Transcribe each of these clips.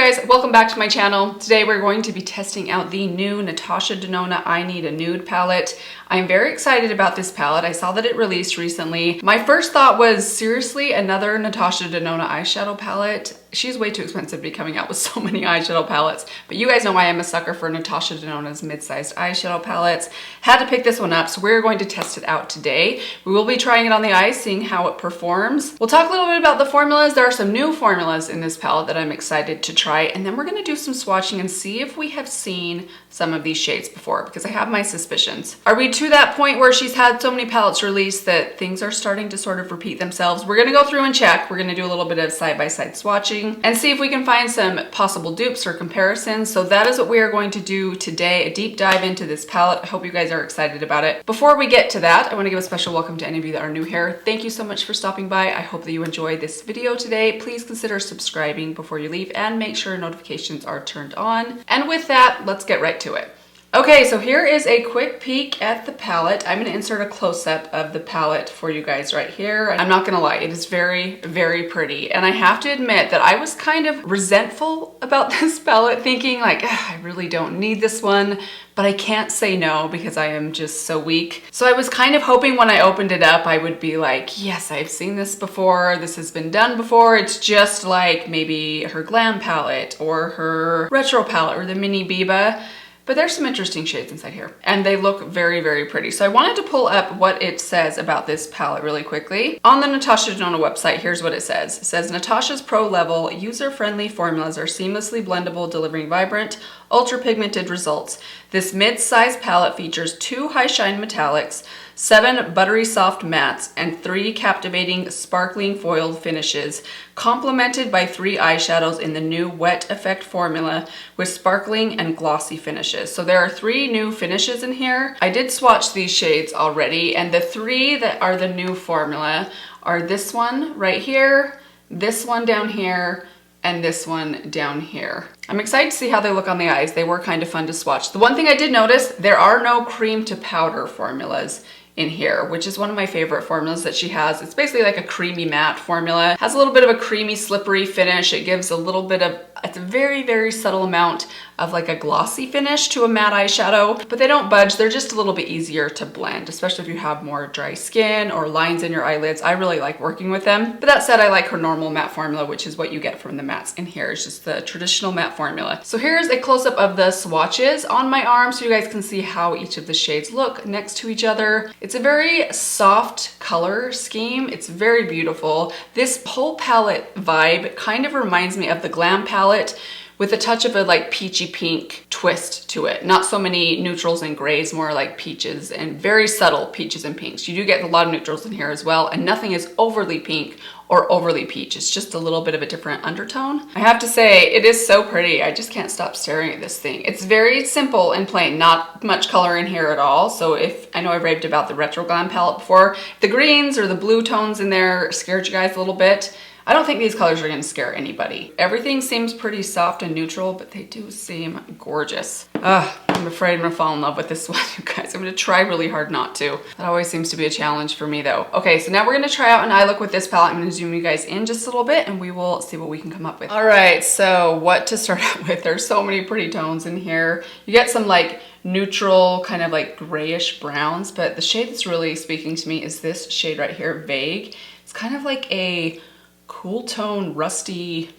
guys, welcome back to my channel. Today we're going to be testing out the new Natasha Denona I Need a Nude palette. I'm very excited about this palette. I saw that it released recently. My first thought was, seriously, another Natasha Denona eyeshadow palette? She's way too expensive to be coming out with so many eyeshadow palettes. But you guys know I am a sucker for Natasha Denona's mid-sized eyeshadow palettes. Had to pick this one up, so we're going to test it out today. We will be trying it on the eyes, seeing how it performs. We'll talk a little bit about the formulas. There are some new formulas in this palette that I'm excited to try, and then we're gonna do some swatching and see if we have seen some of these shades before, because I have my suspicions. Are we to that point where she's had so many palettes released that things are starting to sort of repeat themselves? We're gonna go through and check. We're gonna do a little bit of side-by-side swatching and see if we can find some possible dupes or comparisons. So that is what we are going to do today, a deep dive into this palette. I hope you guys are excited about it. Before we get to that, I wanna give a special welcome to any of you that are new here. Thank you so much for stopping by. I hope that you enjoyed this video today. Please consider subscribing before you leave and make sure notifications are turned on. And with that, let's get right to it. Okay, so here is a quick peek at the palette. I'm gonna insert a close-up of the palette for you guys right here. I'm not gonna lie, it is very, very pretty. And I have to admit that I was kind of resentful about this palette, thinking like, I really don't need this one, but I can't say no because I am just so weak. So I was kind of hoping when I opened it up, I would be like, yes, I've seen this before. This has been done before. It's just like maybe her Glam palette or her Retro palette or the Mini Biba. But there's some interesting shades inside here, and they look very, very pretty. So I wanted to pull up what it says about this palette really quickly. On the Natasha Denona website, here's what it says. It says, Natasha's pro-level, user-friendly formulas are seamlessly blendable, delivering vibrant, ultra-pigmented results. This mid-size palette features 2 high-shine metallics, 7 buttery soft mattes, and 3 captivating sparkling foiled finishes, complemented by 3 eyeshadows in the new Wet Effect formula with sparkling and glossy finishes. So there are 3 new finishes in here. I did swatch these shades already, and the 3 that are the new formula are this one right here, this one down here, and this one down here. I'm excited to see how they look on the eyes. They were kind of fun to swatch. The one thing I did notice, there are no cream to powder formulas in here, which is one of my favorite formulas that she has. It's basically like a creamy matte formula. Has a little bit of a creamy, slippery finish. It gives a little bit of, it's a very, very subtle amount of like a glossy finish to a matte eyeshadow, but they don't budge. They're just a little bit easier to blend, especially if you have more dry skin or lines in your eyelids. I really like working with them. But that said, I like her normal matte formula, which is what you get from the mattes in here. It's just the traditional matte formula. So here's a close-up of the swatches on my arm so you guys can see how each of the shades look next to each other. It's a very soft color scheme. It's very beautiful. This whole palette vibe kind of reminds me of the Glam palette, with a touch of a like peachy pink twist to it. Not so many neutrals and grays, more like peaches and very subtle peaches and pinks. You do get a lot of neutrals in here as well, and nothing is overly pink or overly peach. It's just a little bit of a different undertone. I have to say, it is so pretty. I just can't stop staring at this thing. It's very simple and plain, not much color in here at all. So if, I know I raved about the Retro Glam palette before, if the greens or the blue tones in there scared you guys a little bit, I don't think these colors are gonna scare anybody. Everything seems pretty soft and neutral, but they do seem gorgeous. I'm afraid I'm gonna fall in love with this one, you guys. I'm gonna try really hard not to. That always seems to be a challenge for me though. Okay, so now we're gonna try out an eye look with this palette. I'm gonna zoom you guys in just a little bit and we will see what we can come up with. All right, so what to start out with? There's so many pretty tones in here. You get some like neutral, kind of like grayish browns, but the shade that's really speaking to me is this shade right here, Vague. It's kind of like a cool tone, rusty,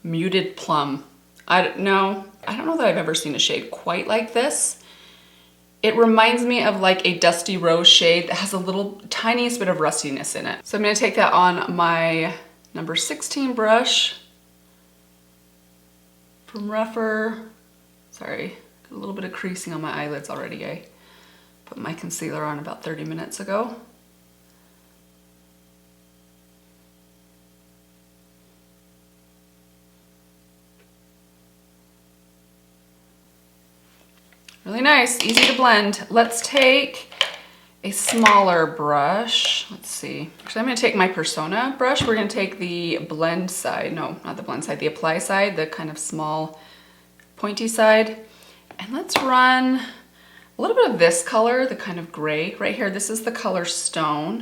muted plum. I don't know that I've ever seen a shade quite like this. It reminds me of like a dusty rose shade that has a little tiniest bit of rustiness in it. So I'm gonna take that on my number 16 brush from Rougher. Sorry, got a little bit of creasing on my eyelids already. I put my concealer on about 30 minutes ago. Really nice, easy to blend. Let's take a smaller brush. Let's see. Actually, I'm gonna take my Persona brush. We're gonna take the blend side. No, not the blend side, the apply side, the kind of small pointy side. And let's run a little bit of this color, the kind of gray right here. This is the color Stone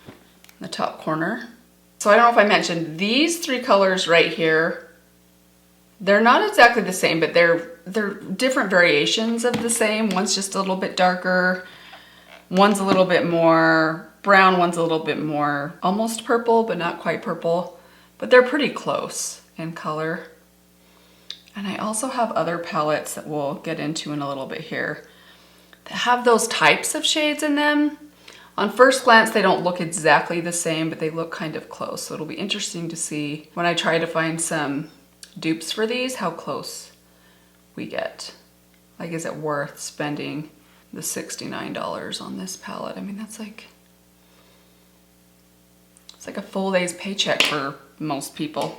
in the top corner. So I don't know if I mentioned, these 3 colors right here They're not exactly the same, but they're different variations of the same. One's just a little bit darker. One's a little bit more brown. One's a little bit more almost purple, but not quite purple. But they're pretty close in color. And I also have other palettes that we'll get into in a little bit here that have those types of shades in them. On first glance, they don't look exactly the same, but they look kind of close. So it'll be interesting to see when I try to find some dupes for these, how close we get. Like, is it worth spending the $69 on this palette? I mean, that's like, it's like a full day's paycheck for most people.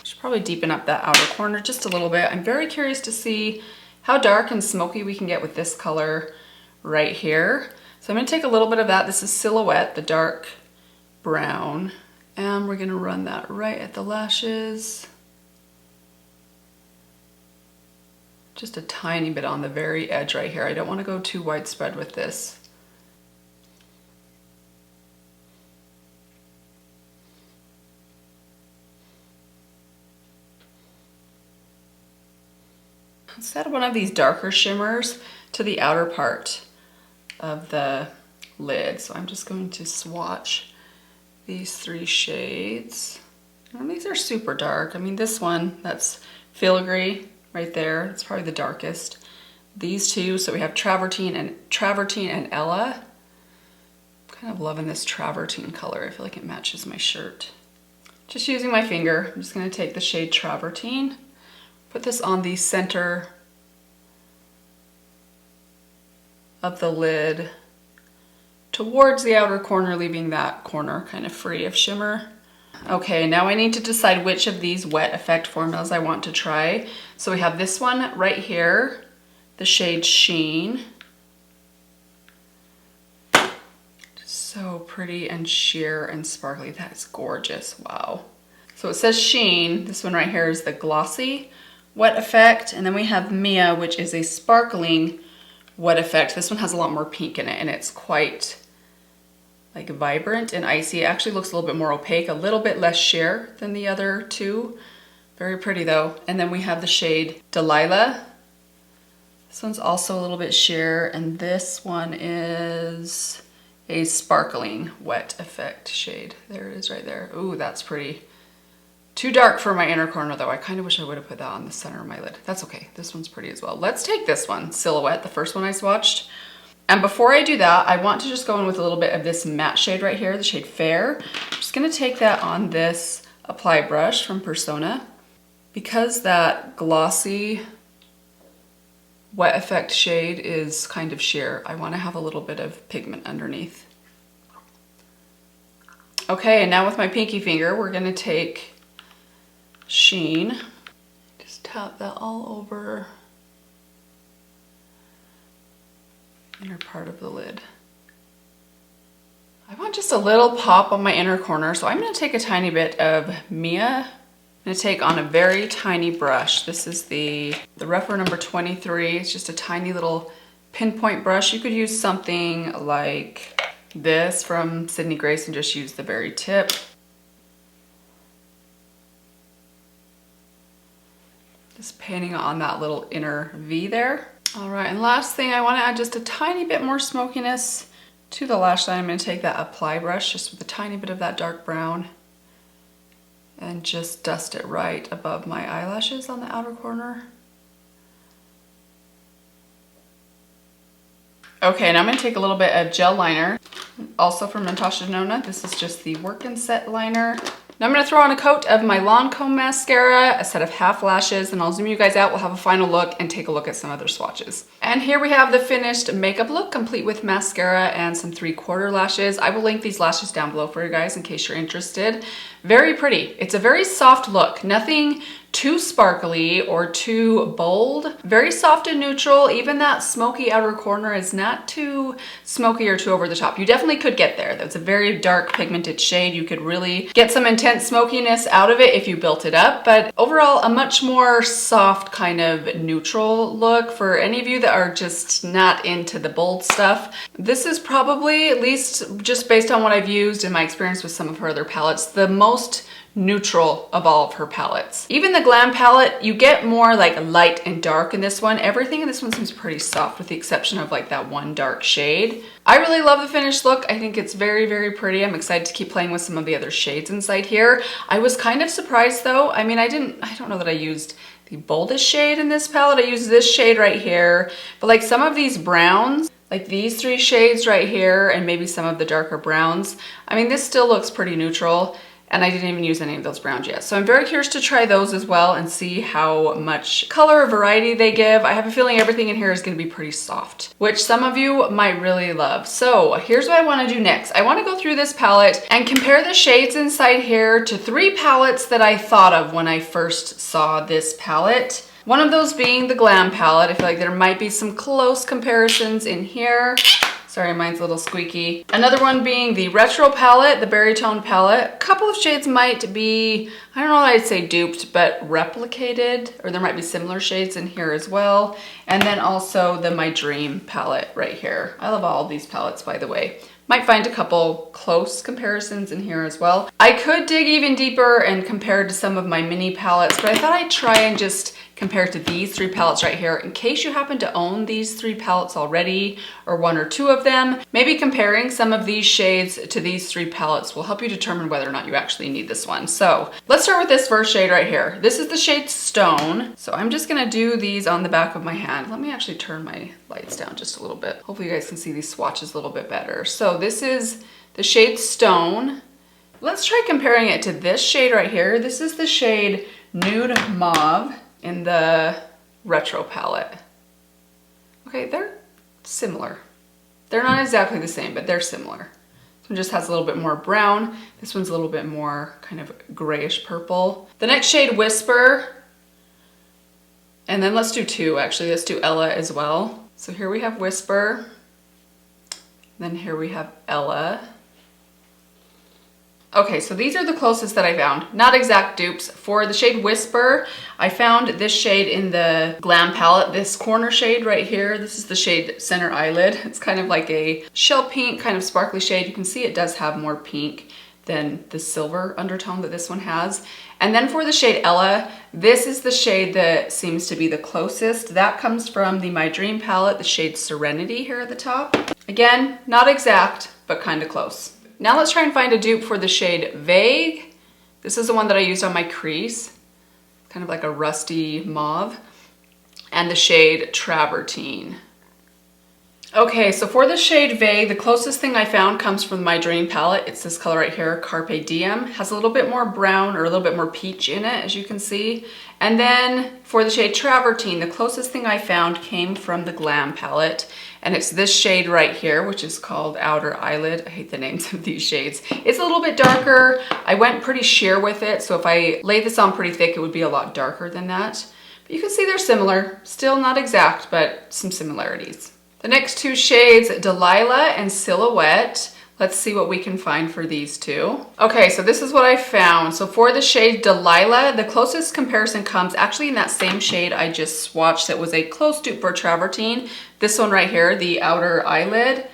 Should probably deepen up that outer corner just a little bit. I'm very curious to see how dark and smoky we can get with this color right here. So I'm gonna take a little bit of that. This is Silhouette, the dark brown, and we're gonna run that right at the lashes. Just a tiny bit on the very edge right here. I don't wanna go too widespread with this. Let's add one of these darker shimmers to the outer part of the lid. So I'm just going to swatch these 3 shades. And these are super dark. I mean, this one, that's Filigree right there. It's probably the darkest. These 2, so we have Travertine and Ella. I'm kind of loving this Travertine color. I feel like it matches my shirt. Just using my finger, I'm just gonna take the shade Travertine, put this on the center of the lid towards the outer corner, leaving that corner kind of free of shimmer. Okay, now I need to decide which of these wet effect formulas I want to try. So we have this one right here, the shade Sheen. So pretty and sheer and sparkly. That is gorgeous, wow. So it says Sheen. This one right here is the glossy wet effect. And then we have Mia, which is a sparkling wet effect. This one has a lot more pink in it, and it's quite like vibrant and icy. It actually looks a little bit more opaque, a little bit less sheer than the other 2. Very pretty though. And then we have the shade Delilah. This one's also a little bit sheer, and this one is a sparkling wet effect shade. There it is right there. Ooh, that's pretty. Too dark for my inner corner though. I kind of wish I would have put that on the center of my lid. That's okay. This one's pretty as well. Let's take this one, Silhouette, the first one I swatched. And before I do that, I want to just go in with a little bit of this matte shade right here, the shade Fair. I'm just gonna take that on this apply brush from Persona. Because that glossy wet effect shade is kind of sheer, I wanna have a little bit of pigment underneath. Okay, and now with my pinky finger, we're gonna take Sheen. Just tap that all over inner part of the lid. I want just a little pop on my inner corner, so I'm gonna take a tiny bit of Mia. I'm gonna take on a very tiny brush. This is the Rephr number 23. It's just a tiny little pinpoint brush. You could use something like this from Sydney Grace and just use the very tip. Just painting on that little inner V there. All right, and last thing, I want to add just a tiny bit more smokiness to the lash line. I'm going to take that apply brush just with a tiny bit of that dark brown and just dust it right above my eyelashes on the outer corner. Okay, now I'm going to take a little bit of gel liner, also from Natasha Denona. This is just the Work and Set liner. Now I'm gonna throw on a coat of my Lancome mascara, a set of half lashes, and I'll zoom you guys out. We'll have a final look and take a look at some other swatches. And here we have the finished makeup look, complete with mascara and some 3/4 lashes. I will link these lashes down below for you guys in case you're interested. Very pretty. It's a very soft look. Nothing too sparkly or too bold. Very soft and neutral. Even that smoky outer corner is not too smoky or too over the top. You definitely could get there. That's a very dark pigmented shade. You could really get some intense smokiness out of it if you built it up. But overall, a much more soft kind of neutral look for any of you that are just not into the bold stuff. This is probably, at least just based on what I've used in my experience with some of her other palettes, the most neutral of all of her palettes. Even the Glam palette, you get more like light and dark in this one. Everything in this one seems pretty soft with the exception of like that one dark shade. I really love the finished look. I think it's very, very pretty. I'm excited to keep playing with some of the other shades inside here. I was kind of surprised though. I mean, I don't know that I used the boldest shade in this palette. I used this shade right here, but like some of these browns, like these three shades right here, and maybe some of the darker browns, I mean, this still looks pretty neutral, and I didn't even use any of those browns yet. So I'm very curious to try those as well and see how much color or variety they give. I have a feeling everything in here is gonna be pretty soft, which some of you might really love. So here's what I wanna do next. I wanna go through this palette and compare the shades inside here to 3 palettes that I thought of when I first saw this palette. One of those being the Glam palette. I feel like there might be some close comparisons in here. Sorry, mine's a little squeaky. Another one being the Retro palette, the Berry Tone palette. A couple of shades might be, I don't know what I'd say duped, but replicated, or there might be similar shades in here as well. And then also the My Dream palette right here. I love all of these palettes, by the way. Might find a couple close comparisons in here as well. I could dig even deeper and compare to some of my mini palettes, but I thought I'd try and just compare to these 3 palettes right here. In case you happen to own these 3 palettes already, or 1 or 2 of them, maybe comparing some of these shades to these 3 palettes will help you determine whether or not you actually need this one. So let's start with this first shade right here. This is the shade Stone. So I'm just gonna do these on the back of my hand. Let me actually turn my lights down just a little bit. Hopefully you guys can see these swatches a little bit better. So this is the shade Stone. Let's try comparing it to this shade right here. This is the shade Nude Mauve in the Retro palette. Okay, they're similar. They're not exactly the same, but they're similar. This one just has a little bit more brown. This one's a little bit more kind of grayish purple. The next shade, Whisper. And then let's do 2, actually. Let's do Ella as well. So here we have Whisper. Then here we have Ella. Okay, so these are the closest that I found. Not exact dupes. For the shade Whisper, I found this shade in the Glam palette, this corner shade right here. This is the shade Center Eyelid. It's kind of like a shell pink, kind of sparkly shade. You can see it does have more pink than the silver undertone that this one has. And then for the shade Ella, this is the shade that seems to be the closest. That comes from the My Dream palette, the shade Serenity here at the top. Again, not exact, but kind of close. Now let's try and find a dupe for the shade Vague. This is the one that I used on my crease, kind of like a rusty mauve, and the shade Travertine. Okay, so for the shade Vague, the closest thing I found comes from My Dream palette. It's this color right here, Carpe Diem. Has a little bit more brown or a little bit more peach in it, as you can see. And then for the shade Travertine, the closest thing I found came from the Glam palette. And it's this shade right here, which is called Outer Eyelid. I hate the names of these shades. It's a little bit darker. I went pretty sheer with it, so if I lay this on pretty thick, it would be a lot darker than that. But you can see they're similar. Still not exact, but some similarities. The next 2 shades, Delilah and Silhouette. Let's see what we can find for these 2. Okay, so this is what I found. So for the shade Delilah, the closest comparison comes actually in that same shade I just swatched that was a close dupe for Travertine. This one right here, the Outer Eyelid.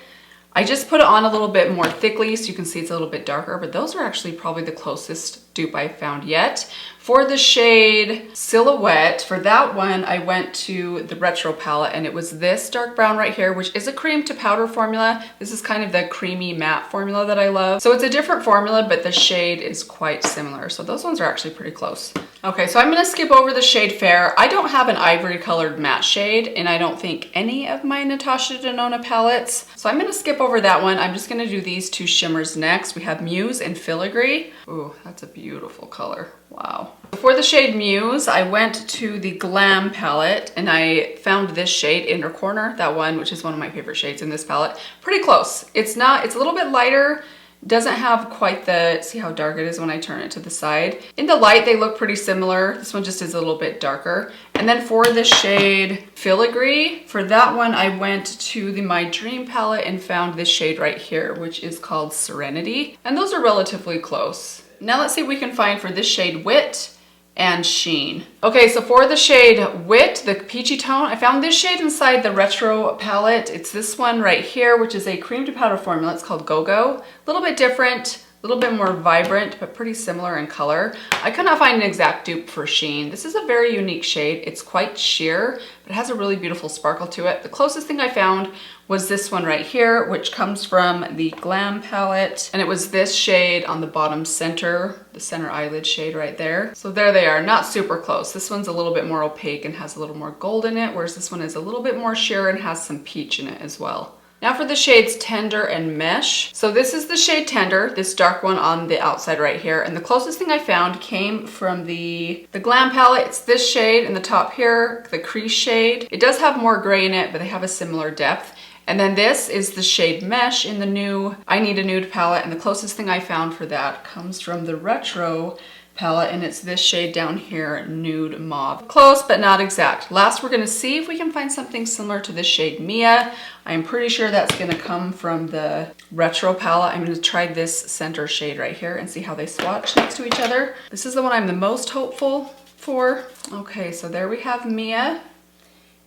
I just put it on a little bit more thickly so you can see it's a little bit darker, but those are actually probably the closest dupe I found yet. For the shade Silhouette, for that one, I went to the Retro palette and it was this dark brown right here, which is a cream to powder formula. This is kind of the creamy matte formula that I love. So it's a different formula, but the shade is quite similar. So those ones are actually pretty close. Okay, so I'm gonna skip over the shade Fair. I don't have an ivory colored matte shade, and I don't think any of my Natasha Denona palettes. So I'm gonna skip over that one. I'm just gonna do these 2 shimmers next. We have Muse and Filigree. Ooh, that's a beautiful color. Wow. For the shade Muse, I went to the Glam palette and I found this shade, Inner Corner, that one, which is one of my favorite shades in this palette. Pretty close. It's a little bit lighter, doesn't have quite the, see how dark it is when I turn it to the side. In the light, they look pretty similar. This one just is a little bit darker. And then for the shade Filigree, for that one, I went to the My Dream palette and found this shade right here, which is called Serenity. And those are relatively close. Now let's see what we can find for this shade Wit and Sheen. Okay, so for the shade Wit, the peachy tone, I found this shade inside the Retro palette. It's this one right here, which is a cream to powder formula. It's called Go-Go. A little bit different, A little bit more vibrant, but pretty similar in color. I could not find an exact dupe for Sheen. This is a very unique shade. It's quite sheer, but it has a really beautiful sparkle to it. The closest thing I found was this one right here, which comes from the Glam palette. And it was this shade on the bottom center, the center eyelid shade right there. So there they are, not super close. This one's a little bit more opaque and has a little more gold in it, whereas this one is a little bit more sheer and has some peach in it as well. Now for the shades Tender and Mesh. So this is the shade Tender, this dark one on the outside right here. And the closest thing I found came from the Glam palette. It's this shade in the top here, the crease shade. It does have more gray in it, but they have a similar depth. And then this is the shade Mesh in the new I Need a Nude palette. And the closest thing I found for that comes from the Retro palette, and it's this shade down here, Nude Mauve. Close, but not exact. Last, we're gonna see if we can find something similar to this shade Mia. I'm pretty sure that's gonna come from the Retro palette. I'm gonna try this center shade right here and see how they swatch next to each other. This is the one I'm the most hopeful for. Okay, so there we have Mia.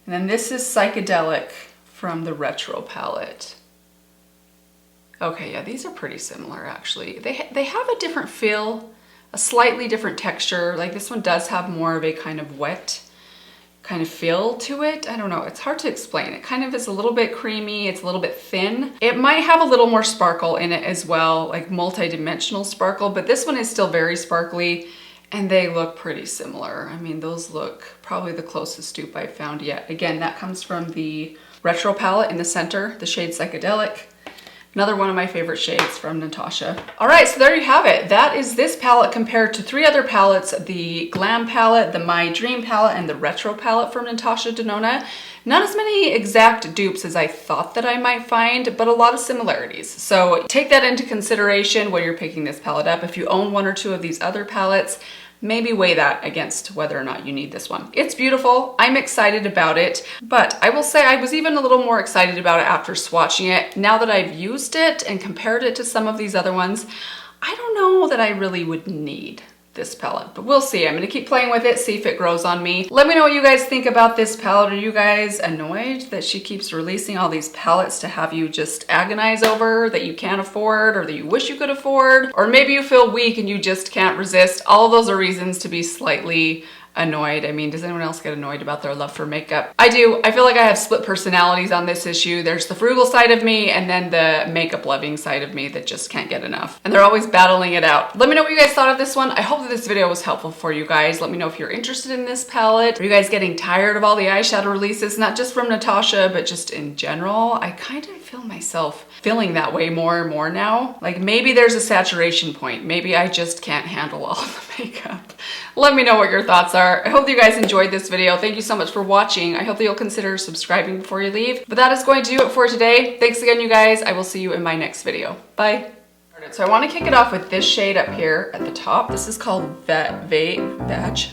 And then this is Psychedelic from the Retro palette. Okay, yeah, these are pretty similar actually. They have a different feel, a slightly different texture. Like this one does have more of a kind of wet kind of feel to it. I don't know, it's hard to explain. It kind of is a little bit creamy, it's a little bit thin. It might have a little more sparkle in it as well, like multi-dimensional sparkle, but this one is still very sparkly and they look pretty similar. I mean, those look probably the closest dupe I've found yet. Again, that comes from the Retro palette in the center, the shade Psychedelic. Another one of my favorite shades from Natasha. All right, so there you have it. That is this palette compared to 3 other palettes, the Glam palette, the My Dream palette, and the Retro palette from Natasha Denona. Not as many exact dupes as I thought that I might find, but a lot of similarities. So take that into consideration when you're picking this palette up. If you own 1 or 2 of these other palettes, maybe weigh that against whether or not you need this one. It's beautiful, I'm excited about it, but I will say I was even a little more excited about it after swatching it. Now that I've used it and compared it to some of these other ones, I don't know that I really would need this palette, but we'll see. I'm gonna keep playing with it, see if it grows on me. Let me know what you guys think about this palette. Are you guys annoyed that she keeps releasing all these palettes to have you just agonize over that you can't afford or that you wish you could afford? Or maybe you feel weak and you just can't resist. All of those are reasons to be slightly annoyed. I mean, does anyone else get annoyed about their love for makeup? I do. I feel like I have split personalities on this issue. There's the frugal side of me and then the makeup loving side of me that just can't get enough. And they're always battling it out. Let me know what you guys thought of this one. I hope that this video was helpful for you guys. Let me know if you're interested in this palette. Are you guys getting tired of all the eyeshadow releases? Not just from Natasha, but just in general. I kind of feel myself feeling that way more and more now. Like maybe there's a saturation point. Maybe I just can't handle all the makeup. Let me know what your thoughts are. I hope that you guys enjoyed this video. Thank you so much for watching. I hope that you'll consider subscribing before you leave. But that is going to do it for today. Thanks again, you guys. I will see you in my next video. Bye. So I want to kick it off with this shade up here at the top. This is called Vag.